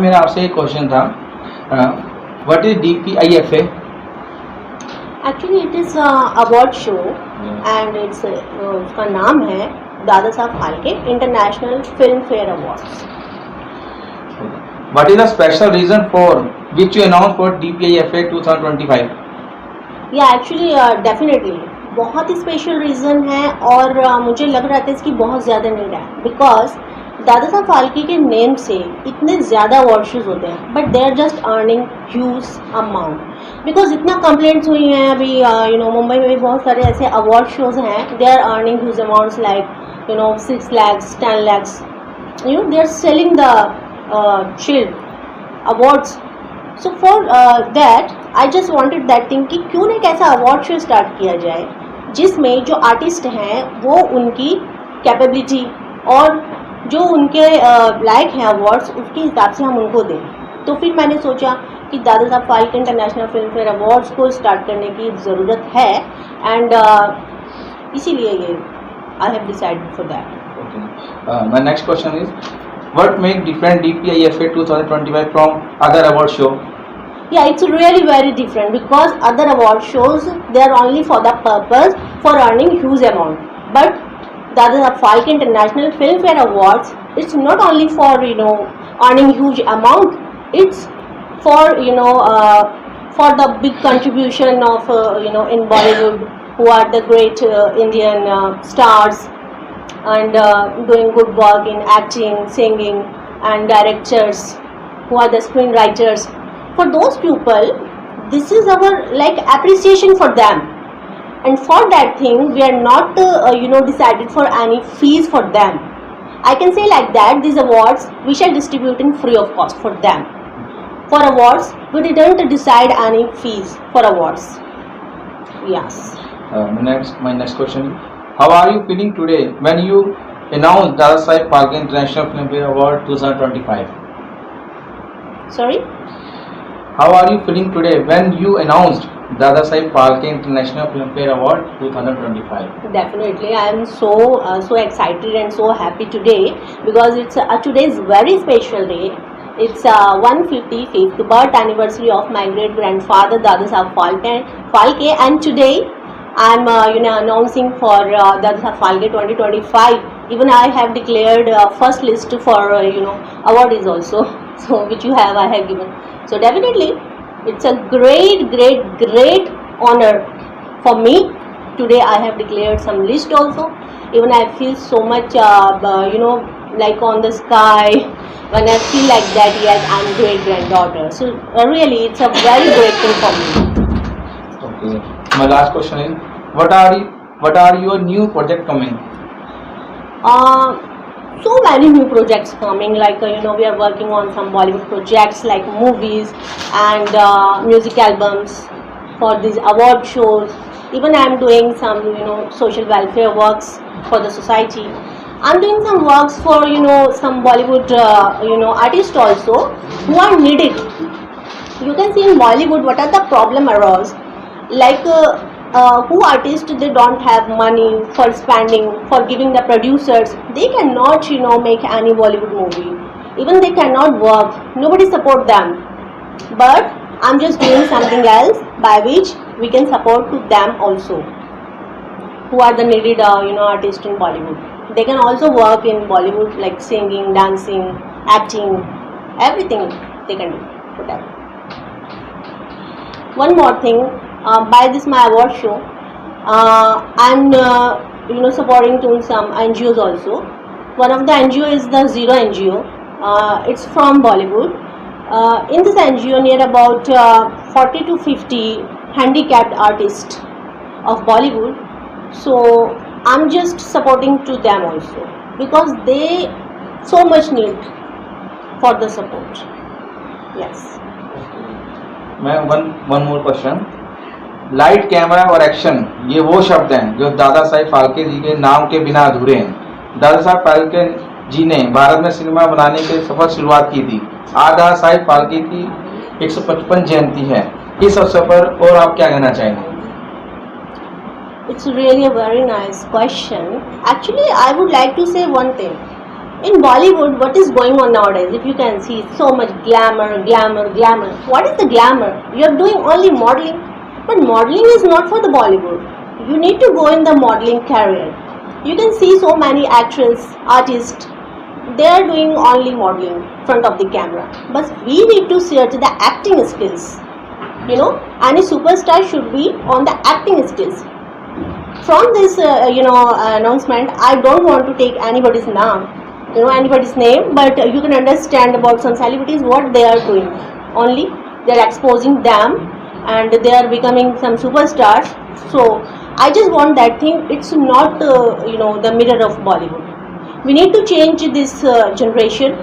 मेरा आपसे एक क्वेश्चन था, what is DPIFA? Actually it is award show and it's उसका नाम है Dada Saheb Phalke international film fair awards. What is the special reason for which you announced for DPIFA 2025? या actually definitely बहुत ही special reason है और मुझे लग रहा था इसकी बहुत ज़्यादा नीड है बिकॉज दादा साहब फाल्के के नेम से इतने ज़्यादा अवार्ड शोज होते हैं but they are just earning huge amount because इतना कंप्लेंट्स हुई हैं अभी मुंबई में भी बहुत सारे ऐसे अवार्ड शोज हैं they are earning huge amounts like 6 lakhs 10 lakhs they are selling the shield awards. So for that I just wanted that thing कि क्यों नहीं कैसा अवार्ड शो स्टार्ट किया जाए जिसमें जो आर्टिस्ट हैं वो उनकी कैपेबिलिटी और जो उनके लायक हैं अवार्ड्स उसके हिसाब से हम उनको दें. तो फिर मैंने सोचा कि Dada Saheb Phalke international film fair awards को स्टार्ट करने की ज़रूरत है एंड इसीलिए ये I have decided for that. My next question is, what make different DPIFA 2025 from other award show? Yeah, it's really very different because other award shows they are only for the purpose for earning huge amount. But the Falke International Film Fair Awards, it's not only for earning huge amount. It's for for the big contribution of in Bollywood who are the great Indian stars and doing good work in acting, singing, and directors who are the screenwriters. For those people, this is our appreciation for them, and for that thing we are not decided for any fees for them. I can say like that these awards we shall distribute in free of cost for them. For awards we didn't decide any fees for awards. Yes. My next question, how are you feeling today when you announced Dada Saheb Phalke International Film Fair Award 2025? Sorry? How are you feeling today when you announced Dada Saheb Phalke International Film Fair Award 2025? Definitely, I am so excited and so happy today because today is very special day. It's 155th birth anniversary of my great grandfather Dada Saheb Phalke, and today I'm announcing for Dada Saheb Phalke 2025. Even I have declared first list for awardees also, so which I have given. So definitely, it's a great honor for me. Today I have declared some list also. Even I feel so much like on the sky when I feel like that. Yes, I'm great granddaughter. So really, it's a very great thing for me. Okay. My last question is, what are your new project coming? So many new projects coming, like we are working on some Bollywood projects like movies and music albums for these award shows. Even I am doing some social welfare works for the society. I'm doing some works for some Bollywood artists also who are needed. You can see in Bollywood what are the problem arose, like who artists they don't have money for spending, for giving the producers, they cannot make any Bollywood movie, even they cannot work, nobody support them. But I'm just doing something else by which we can support to them also who are the needed artists in Bollywood. They can also work in Bollywood like singing, dancing, acting, everything they can do, whatever. One more thing, by this my award show, I'm supporting to some NGOs also. One of the NGO is the Zero NGO. It's from Bollywood. In this NGO, near about 40 to 50 handicapped artists of Bollywood. So I'm just supporting to them also because they so much need for the support. Yes. One more question. Light, camera और action, ये वो शब्द हैं जो दादा साहब फाल्के जी के नाम के बिना अधूरे हैं. दादा साहब फाल्के जी ने भारत में सिनेमा बनाने की सफल शुरुआत की थी. आज दादा साहब फाल्के की 155 जयंती है. इस अवसर पर और आप क्या कहना चाहेंगे? It's really a very nice question. Actually, I would like to say one thing. In Bollywood, what is going on nowadays? If you can see so much glamour, glamour, glamour. What is the glamour? You are doing only modeling, but modeling is not for the Bollywood. You need to go in the modeling career. You can see so many actors, artists. They are doing only modeling front of the camera. But we need to search the acting skills. You know, any superstar should be on the acting skills. From this, announcement, I don't want to take anybody's name, but you can understand about some celebrities what they are doing. Only they are exposing them, and they are becoming some superstars. So I just want that thing. It's not the mirror of Bollywood. We need to change this generation.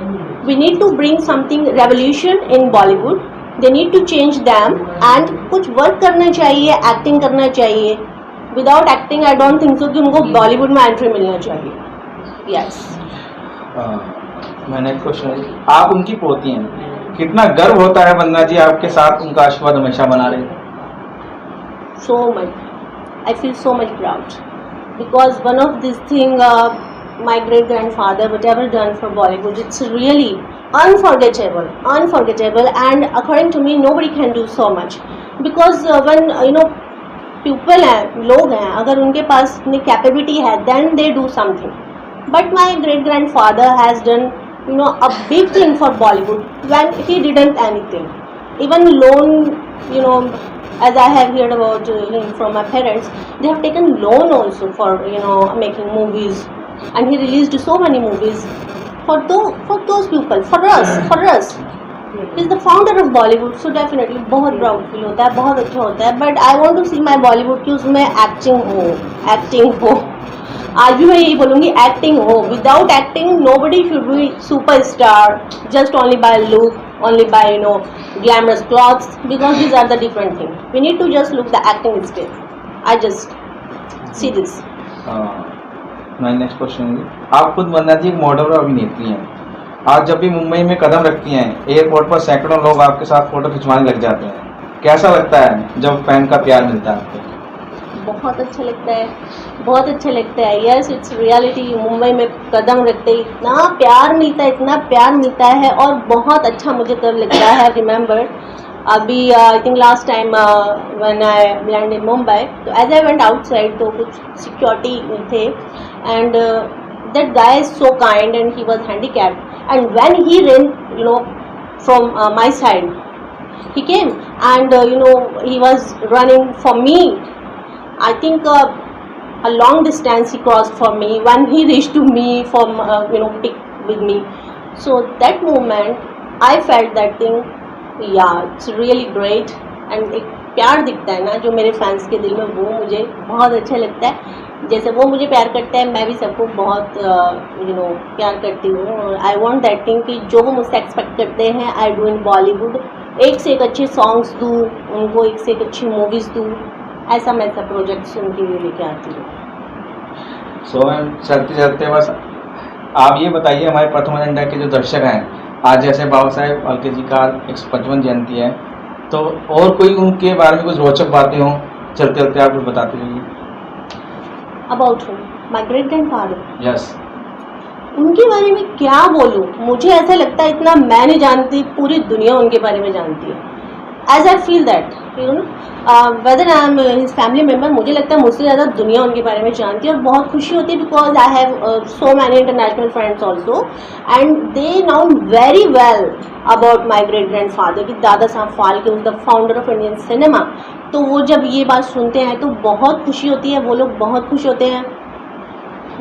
We need to bring something revolution in Bollywood. They need to change them and कुछ work करना चाहिए, acting करना चाहिए. Without acting, I don't think so कि उनको बॉलीवुड में entry मिलना चाहिए. Yes. मैं नेक्स्ट क्वेश्चन है, आप उनकी पोती हैं, कितना गर्व होता है वंदना जी आपके साथ उनका आशीर्वाद हमेशा बना रहे? So much. I feel so much proud because one of this thing, my great grandfather, whatever done for Bollywood, it's really unforgettable, and according to me, nobody can do so much because when people हैं, लोग हैं, अगर उनके पास इतनी capability है, then they do something. But my great grandfather has done a big thing for Bollywood when he didn't anything. Even loan, as I have heard about him from my parents, they have taken loan also for making movies, and he released so many movies for those people, for us. He is the founder of Bollywood, so definitely बहुत proud feel होता है, बहुत अच्छा होता है. But I want to सी माई बॉलीवुड कि उसमें acting हो. आज भी मैं यही बोलूँगी, एक्टिंग हो. Without acting nobody should be super star just only by look, only by glamorous clothes, because these are the different things. We need to just look the acting skill. I just see this. My next question है, आप खुद वंदना जी एक model और अभिनेत्री हैं. आज जब भी मुंबई में कदम रखती हैं, एयरपोर्ट पर सैकड़ों लोग आपके साथ फोटो खिंचवाने लग जाते हैं. कैसा लगता है जब फैन का प्यार मिलता है आपको? बहुत अच्छा लगता है. Yes, it's reality. मुंबई में कदम रखते ही इतना प्यार मिलता है और बहुत अच्छा मुझे तब लगता है. रिमेंबर अभी I think last time when I land in Mumbai, तो एज आई वेंट आउटसाइड तो कुछ सिक्योरिटी थे, and that guy is so kind and he was handicapped, and when he ran from my side, he came and he was running for me. I think a long distance he crossed for me. When he reached to me from pick with me, so that moment I felt that thing. Yeah, it's really great. And एक प्यार दिखता है ना जो मेरे fans के दिल में, वो मुझे बहुत अच्छा लगता है. जैसे वो मुझे प्यार करते हैं, मैं भी सबको बहुत प्यार करती हूँ. आई वॉन्ट दैट थिंग कि जो वो मुझसे एक्सपेक्ट करते हैं, आई डू इन बॉलीवुड. एक से एक अच्छे सॉन्ग्स दूँ उनको, एक से एक अच्छी मूवीज़ दूँ. ऐसा मैं सब प्रोजेक्ट्स उनके लिए लेके आती हूँ. सो मैम, चलते बस आप ये बताइए, हमारे प्रथम एजेंडा के जो दर्शक हैं, आज जैसे बाबा साहेब फाल्के जी का 155 जयंती है, तो और कोई उनके बारे में कुछ रोचक बातें हों, चलते आप कुछ बताते रहिए. About my great grandfather. Yes. उनके बारे में क्या बोलूँ, मुझे ऐसा लगता है इतना मैं नहीं जानती, पूरी दुनिया उनके बारे में जानती है. As I feel that whether I am his family member, मुझे लगता है मुझसे ज़्यादा दुनिया उनके बारे में जानती है, और बहुत खुशी होती है because I have so many international friends also, and they now very well about my great grand father कि Dada Saheb Phalke is the founder of Indian cinema. तो वो जब ये बात सुनते हैं तो बहुत खुशी होती है, वो लोग बहुत खुश होते हैं.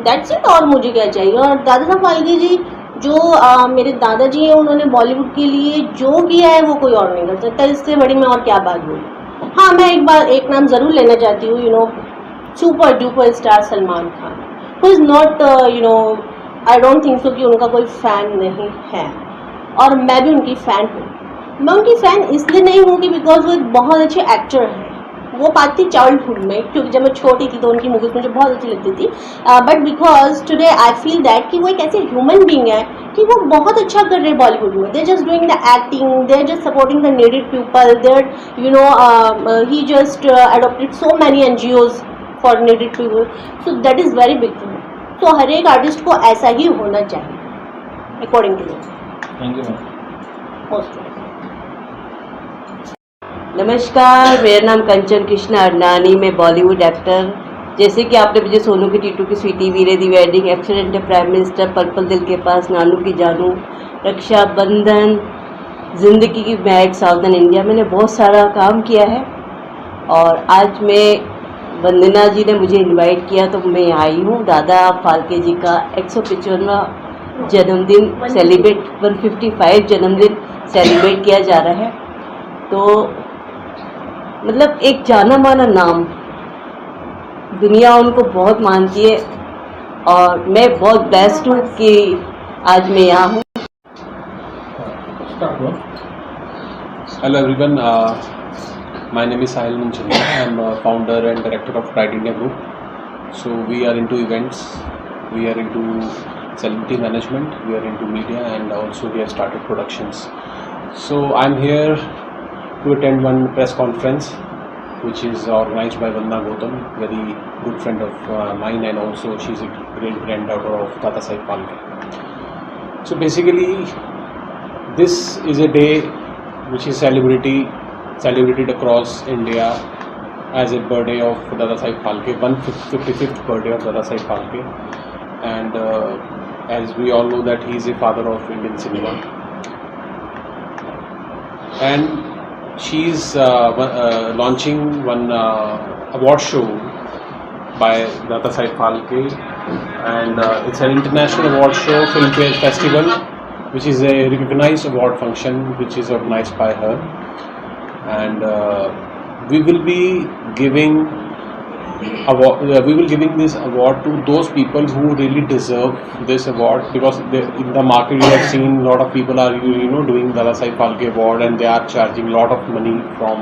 That's it. और मुझे क्या चाहिए. और दादा साहब फाल्के जी जो मेरे दादाजी हैं, उन्होंने बॉलीवुड के लिए जो किया है वो कोई और नहीं कर सकता. इससे बड़ी मैं और क्या बात बोलूँ. हाँ, मैं एक नाम ज़रूर लेना चाहती हूँ, super duper star Salman Khan, who is not I don't think so कि उनका कोई फ़ैन नहीं है, और मैं भी उनकी फ़ैन हूँ. मैं उनकी फ़ैन इसलिए नहीं हूँ कि बिकॉज वो एक बहुत अच्छे एक्टर हैं. वो बात थी चाइल्डहुड में, क्योंकि जब मैं छोटी थी तो उनकी मूवीज़ मुझे बहुत अच्छी लगती थी. But because today I feel that कि वो एक ऐसे ह्यूमन बीइंग है कि वो बहुत अच्छा कर रहे हैं बॉलीवुड में. They just doing the acting, they are just supporting the needed people, there he just adopted so many NGOs for needed people. So that is very big thing. तो हर एक आर्टिस्ट को ऐसा ही होना चाहिए. According to you? Thank you ma'am. Most नमस्कार, मेरा नाम कंचन कृष्णा अडनानी, मैं बॉलीवुड एक्टर। जैसे कि आपने मुझे सोनू की टीटू की sweety, Veere Di wedding, accident prime minister, purple दिल के पास, नानू की जानू, रक्षाबंधन, ज़िंदगी की महक, सावधान इंडिया, मैंने बहुत सारा काम किया है। और आज मैं वंदना जी ने मुझे इनवाइट किया तो मैं आई हूँ। दादा फाल्के जी का 155वां जन्मदिन सेलिब्रेट 155 जन्मदिन सेलिब्रेट किया जा रहा है। तो मतलब एक जाना माना नाम, दुनिया उनको बहुत मानती है और मैं बहुत ब्लेस्ड हूँ कि आज मैं यहाँ हूँ। Hello everyone, my name is Sahil Munchania. I am a founder and director of Pride India Group. So we are into events, we are into celebrity management, we are into media, and also we have started productions. So I am here to attend one press conference which is organized by Vandana Gautam, very good friend of mine, and also she is a great granddaughter of Dada Saheb Phalke. So basically this is a day which is celebrated across India as a birthday of Dada Saheb Phalke, 155th birthday of Dada Saheb Phalke, and as we all know that he is a father of Indian cinema, and she is launching one award show by Dada Saheb Phalke, and it's an international award show, Filmfare Festival, which is a recognized award function which is organized by her, and we will be giving this award to those people who really deserve this award, because in the market we have seen a lot of people are doing Dada Saheb Phalke award, and they are charging a lot of money from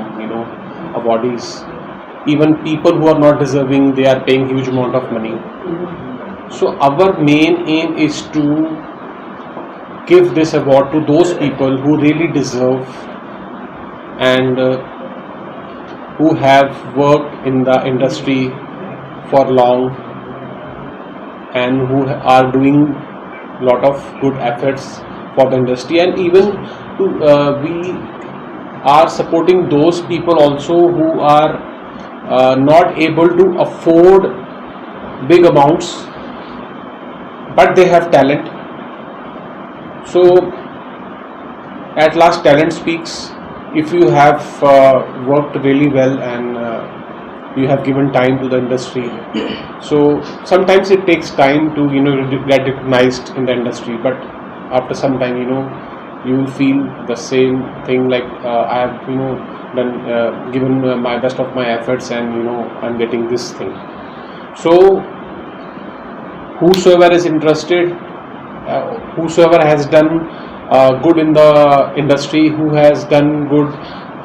awardees. Even people who are not deserving, they are paying huge amount of money. So our main aim is to give this award to those people who really deserve, and who have worked in the industry for long, and who are doing lot of good efforts for the industry, and even we are supporting those people also who are not able to afford big amounts but they have talent. So at last talent speaks. If you have worked really well and you have given time to the industry, so sometimes it takes time to get recognized in the industry, but after some time you will feel the same thing, like I have done given my best of my efforts, and I'm getting this thing. So whosoever is interested, whosoever has done good in the industry, who has done good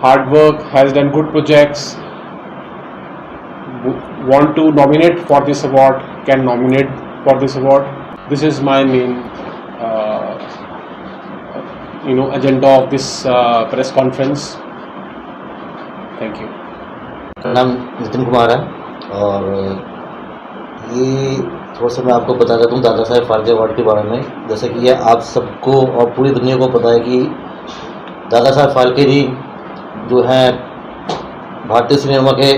hard work, has done good projects, want to nominate for this award, can nominate for this award. This is my main agenda of this press conference. Thank you. मेरा नाम नितिन कुमार है, और ये थोड़ा सा मैं आपको बता देता हूँ दादा साहेब फाल्के अवार्ड के बारे में। जैसे कि ये आप सबको और पूरी दुनिया को पता है कि दादा साहेब फाल्के जी जो हैं भारतीय सिनेमा के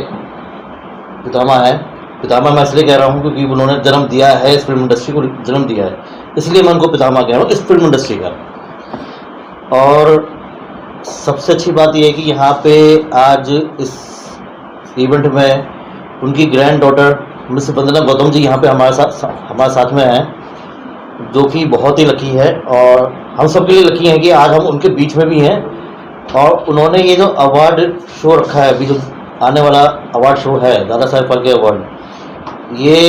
पितामह हैं। पितामह मैं इसलिए कह रहा हूँ क्योंकि उन्होंने जन्म दिया है, इस फिल्म इंडस्ट्री को जन्म दिया है, इसलिए मैं उनको पितामह कह रहा हूँ इस फिल्म इंडस्ट्री का। और सबसे अच्छी बात यह है कि यहाँ पे आज इस इवेंट में उनकी ग्रैंड डॉटर मिस वंदना गौतम जी यहाँ पे हमारे साथ में हैं, जो कि बहुत ही लकी है, और हम सब के लिए लकी हैं कि आज हम उनके बीच में भी हैं। और उन्होंने ये जो अवार्ड शो रखा है, अभी जो आने वाला अवार्ड शो है दादा साहेब फाल्के अवार्ड, ये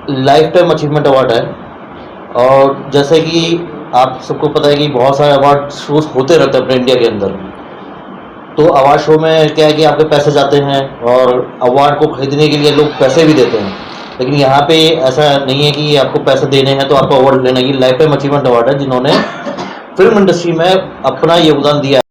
लाइफ टाइम अचीवमेंट अवार्ड है। और जैसे कि आप सबको पता है कि बहुत सारे अवार्ड शोज होते रहते हैं अपने इंडिया के अंदर, तो अवार्ड शो में क्या है कि आपके पैसे जाते हैं और अवार्ड को खरीदने के लिए लोग पैसे भी देते हैं, लेकिन यहाँ पे ऐसा नहीं है कि आपको पैसे देने हैं तो आपको अवार्ड लेना है। ये लाइफ टाइम अचीवमेंट अवार्ड है, जिन्होंने फिल्म इंडस्ट्री में अपना योगदान दिया है।